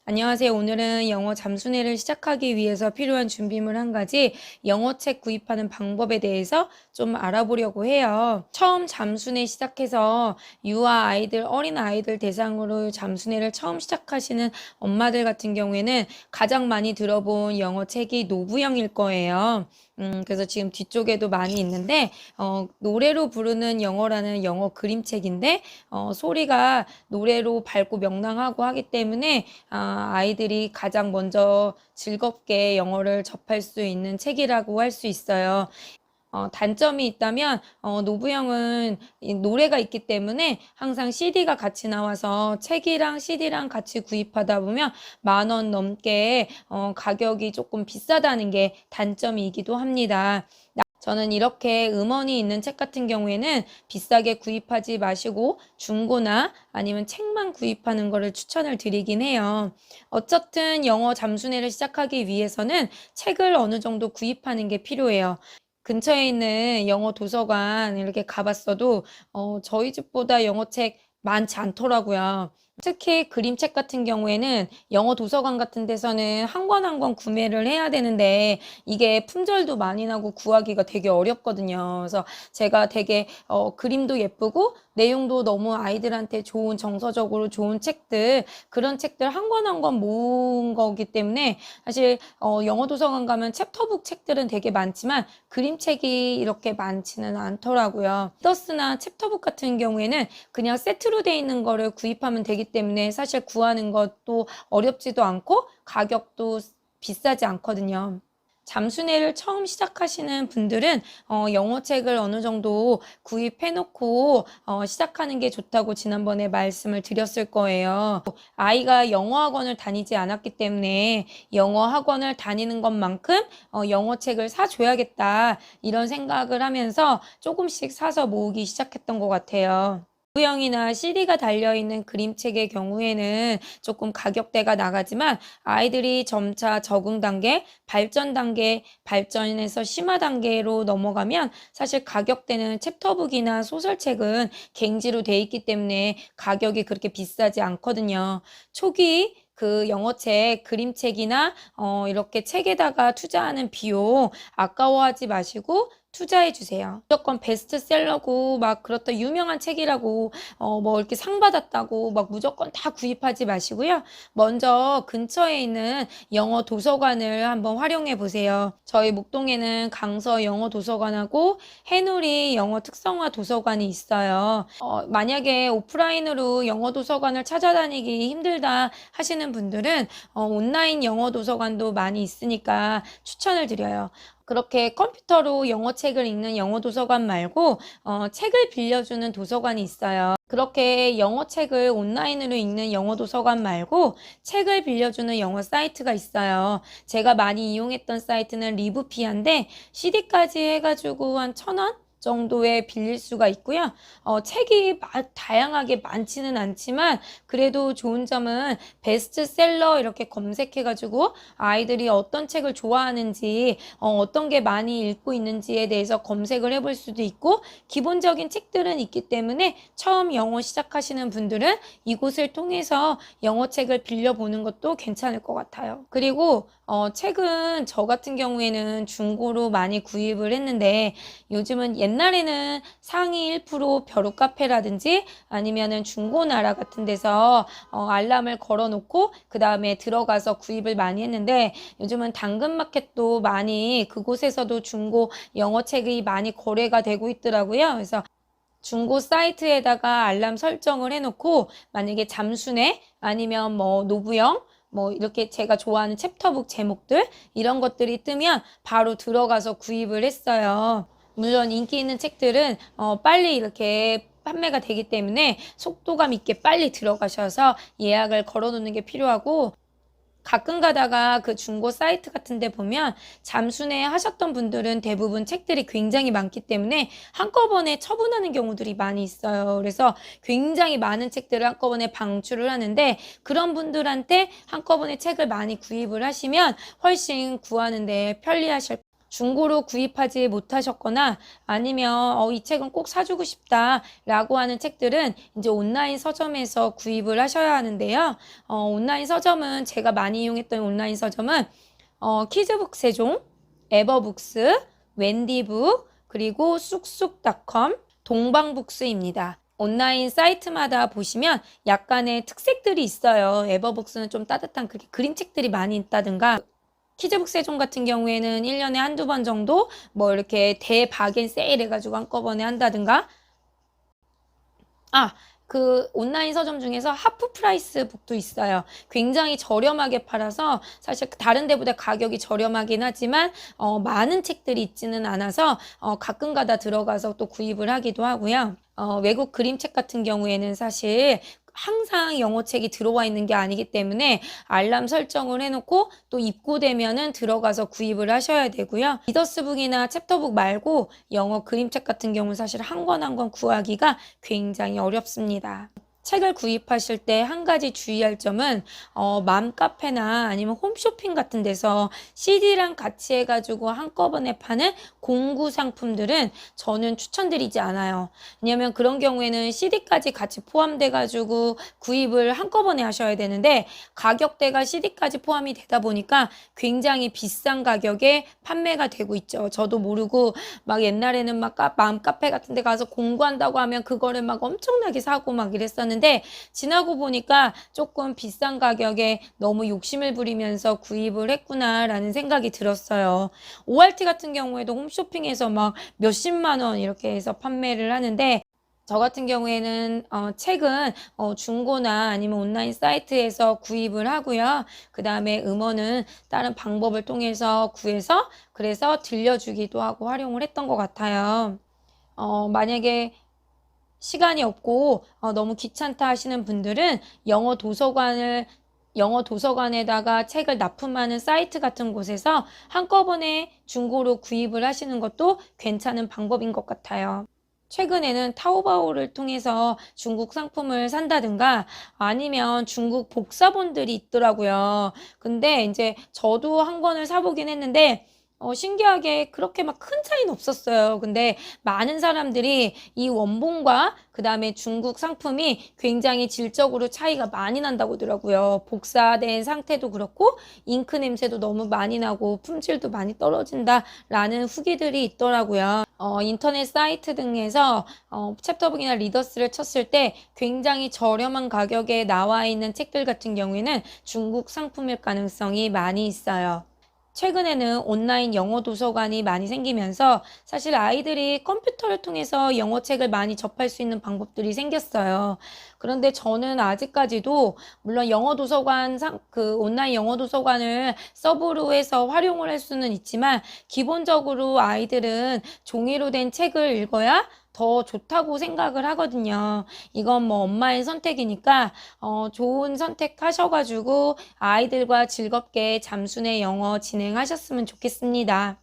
안녕하세요. 오늘은 영어 잠수내를 시작하기 위해서 필요한 준비물 한 가지, 영어책 구입하는 방법에 대해서 좀 알아보려고 해요. 처음 잠수내 시작해서 유아 아이들, 어린 아이들 대상으로 잠수내를 처음 시작하시는 엄마들 같은 경우에는 가장 많이 들어본 영어책이 노부영일 거예요. 그래서 지금 뒤쪽에도 많이 있는데, 노래로 부르는 영어라는 영어 그림책인데, 소리가 노래로 밝고 명랑하고 하기 때문에 아이들이 가장 먼저 즐겁게 영어를 접할 수 있는 책이라고 할 수 있어요. 단점이 있다면 노부영은 노래가 있기 때문에 항상 CD가 같이 나와서 책이랑 CD랑 같이 구입하다 보면 10,000원 넘게 가격이 조금 비싸다는 게 단점이기도 합니다. 저는 이렇게 음원이 있는 책 같은 경우에는 비싸게 구입하지 마시고 중고나 아니면 책만 구입하는 거를 추천을 드리긴 해요. 어쨌든 영어 잠수내를 시작하기 위해서는 책을 어느 정도 구입하는 게 필요해요. 근처에 있는 영어 도서관 이렇게 가봤어도 저희 집보다 영어책 많지 않더라고요. 특히 그림책 같은 경우에는 영어 도서관 같은 데서는 한 권 한 권 구매를 해야 되는데 이게 품절도 많이 나고 구하기가 되게 어렵거든요. 그래서 제가 되게 그림도 예쁘고 내용도 너무 아이들한테 좋은 정서적으로 좋은 책들 그런 책들 한 권 한 권 모은 거기 때문에 사실 영어 도서관 가면 챕터북 책들은 되게 많지만 그림책이 이렇게 많지는 않더라고요. 리더스나 챕터북 같은 경우에는 그냥 세트로 돼 있는 거를 구입하면 되기 때문에 사실 구하는 것도 어렵지도 않고 가격도 비싸지 않거든요. 잠수내를 처음 시작하시는 분들은 영어책을 어느 정도 구입해 놓고 시작하는 게 좋다고 지난번에 말씀을 드렸을 거예요. 아이가 영어 학원을 다니지 않았기 때문에 영어 학원을 다니는 것만큼 영어책을 사줘야겠다 이런 생각을 하면서 조금씩 사서 모으기 시작했던 것 같아요. 도구형이나 CD가 달려있는 그림책의 경우에는 조금 가격대가 나가지만 아이들이 점차 적응 단계, 발전 단계, 발전에서 심화 단계로 넘어가면 사실 가격대는 챕터북이나 소설책은 갱지로 돼 있기 때문에 가격이 그렇게 비싸지 않거든요. 초기 그 영어책, 그림책이나 이렇게 책에다가 투자하는 비용 아까워하지 마시고 투자해 주세요. 무조건 베스트셀러고 막 그렇다 유명한 책이라고 뭐 이렇게 상 받았다고 막 무조건 다 구입하지 마시고요. 먼저 근처에 있는 영어 도서관을 한번 활용해 보세요. 저희 목동에는 강서 영어 도서관하고 해누리 영어 특성화 도서관이 있어요. 만약에 오프라인으로 영어 도서관을 찾아다니기 힘들다 하시는 분들은 온라인 영어 도서관도 많이 있으니까 추천을 드려요. 그렇게 컴퓨터로 영어책을 읽는 영어 도서관 말고 책을 빌려주는 도서관이 있어요. 그렇게 영어책을 온라인으로 읽는 영어 도서관 말고 책을 빌려주는 영어 사이트가 있어요. 제가 많이 이용했던 사이트는 리브피아인데 CD까지 해가지고 한 1,000원? 정도에 빌릴 수가 있고요. 책이 다양하게 많지는 않지만 그래도 좋은 점은 베스트셀러 이렇게 검색해가지고 아이들이 어떤 책을 좋아하는지 어떤 게 많이 읽고 있는지에 대해서 검색을 해볼 수도 있고 기본적인 책들은 있기 때문에 처음 영어 시작하시는 분들은 이곳을 통해서 영어책을 빌려보는 것도 괜찮을 것 같아요. 그리고 책은 저 같은 경우에는 중고로 많이 구입을 했는데 요즘은 옛날에는 상위 1% 벼룩 카페라든지 아니면은 중고나라 같은 데서 알람을 걸어 놓고 그 다음에 들어가서 구입을 많이 했는데 요즘은 당근마켓도 많이 그곳에서도 중고 영어책이 많이 거래가 되고 있더라고요. 그래서 중고 사이트에다가 알람 설정을 해놓고 만약에 잠수내 아니면 뭐 노부영 뭐 이렇게 제가 좋아하는 챕터북 제목들 이런 것들이 뜨면 바로 들어가서 구입을 했어요. 물론 인기 있는 책들은 빨리 이렇게 판매가 되기 때문에 속도감 있게 빨리 들어가셔서 예약을 걸어 놓는 게 필요하고 가끔 가다가 그 중고 사이트 같은 데 보면 잠수내 하셨던 분들은 대부분 책들이 굉장히 많기 때문에 한꺼번에 처분하는 경우들이 많이 있어요. 그래서 굉장히 많은 책들을 한꺼번에 방출을 하는데 그런 분들한테 한꺼번에 책을 많이 구입을 하시면 훨씬 구하는 데 편리하실 중고로 구입하지 못하셨거나 아니면 이 책은 꼭 사주고 싶다라고 하는 책들은 이제 온라인 서점에서 구입을 하셔야 하는데요. 온라인 서점은 제가 많이 이용했던 온라인 서점은 키즈북 세종, 에버북스, 웬디북, 그리고 쑥쑥닷컴, 동방북스입니다. 온라인 사이트마다 보시면 약간의 특색들이 있어요. 에버북스는 좀 따뜻한 그렇게 그림책들이 많이 있다든가 키즈북 세종 같은 경우에는 1년에 한두 번 정도 뭐 이렇게 대바겐 세일 해가지고 한꺼번에 한다든가 그 온라인 서점 중에서 하프 프라이스 북도 있어요. 굉장히 저렴하게 팔아서 사실 다른 데보다 가격이 저렴하긴 하지만 많은 책들이 있지는 않아서 가끔가다 들어가서 또 구입을 하기도 하고요. 외국 그림책 같은 경우에는 사실 항상 영어책이 들어와 있는 게 아니기 때문에 알람 설정을 해놓고 또 입고되면은 들어가서 구입을 하셔야 되고요. 리더스북이나 챕터북 말고 영어 그림책 같은 경우는 사실 한 권 한 권 구하기가 굉장히 어렵습니다. 책을 구입하실 때 한 가지 주의할 점은 맘카페나 아니면 홈쇼핑 같은 데서 CD랑 같이 해가지고 한꺼번에 파는 공구 상품들은 저는 추천드리지 않아요. 왜냐면 그런 경우에는 CD까지 같이 포함돼가지고 구입을 한꺼번에 하셔야 되는데 가격대가 CD까지 포함이 되다 보니까 굉장히 비싼 가격에 판매가 되고 있죠. 저도 모르고 막 옛날에는 막 맘카페 같은 데 가서 공구한다고 하면 그거를 막 엄청나게 사고 막 이랬었는데 지나고 보니까 조금 비싼 가격에 너무 욕심을 부리면서 구입을 했구나라는 생각이 들었어요. ORT 같은 경우에도 홈쇼핑에서 막 몇십만 원 이렇게 해서 판매를 하는데 저 같은 경우에는 책은 중고나 아니면 온라인 사이트에서 구입을 하고요. 그 다음에 음원은 다른 방법을 통해서 구해서 그래서 들려주기도 하고 활용을 했던 것 같아요. 만약에 시간이 없고 너무 귀찮다 하시는 분들은 영어 도서관에다가 책을 납품하는 사이트 같은 곳에서 한꺼번에 중고로 구입을 하시는 것도 괜찮은 방법인 것 같아요. 최근에는 타오바오를 통해서 중국 상품을 산다든가 아니면 중국 복사본들이 있더라고요. 근데 이제 저도 한 권을 사보긴 했는데 신기하게 그렇게 막 큰 차이는 없었어요. 근데 많은 사람들이 이 원본과 그 다음에 중국 상품이 굉장히 질적으로 차이가 많이 난다고 하더라고요. 복사된 상태도 그렇고 잉크 냄새도 너무 많이 나고 품질도 많이 떨어진다라는 후기들이 있더라고요. 인터넷 사이트 등에서 챕터북이나 리더스를 쳤을 때 굉장히 저렴한 가격에 나와 있는 책들 같은 경우에는 중국 상품일 가능성이 많이 있어요. 최근에는 온라인 영어 도서관이 많이 생기면서 사실 아이들이 컴퓨터를 통해서 영어책을 많이 접할 수 있는 방법들이 생겼어요. 그런데 저는 아직까지도 물론 영어 도서관 그 온라인 영어 도서관을 서브로 해서 활용을 할 수는 있지만 기본적으로 아이들은 종이로 된 책을 읽어야 더 좋다고 생각을 하거든요. 이건 뭐 엄마의 선택이니까 좋은 선택하셔가지고 아이들과 즐겁게 잠수내 영어 진행하셨으면 좋겠습니다.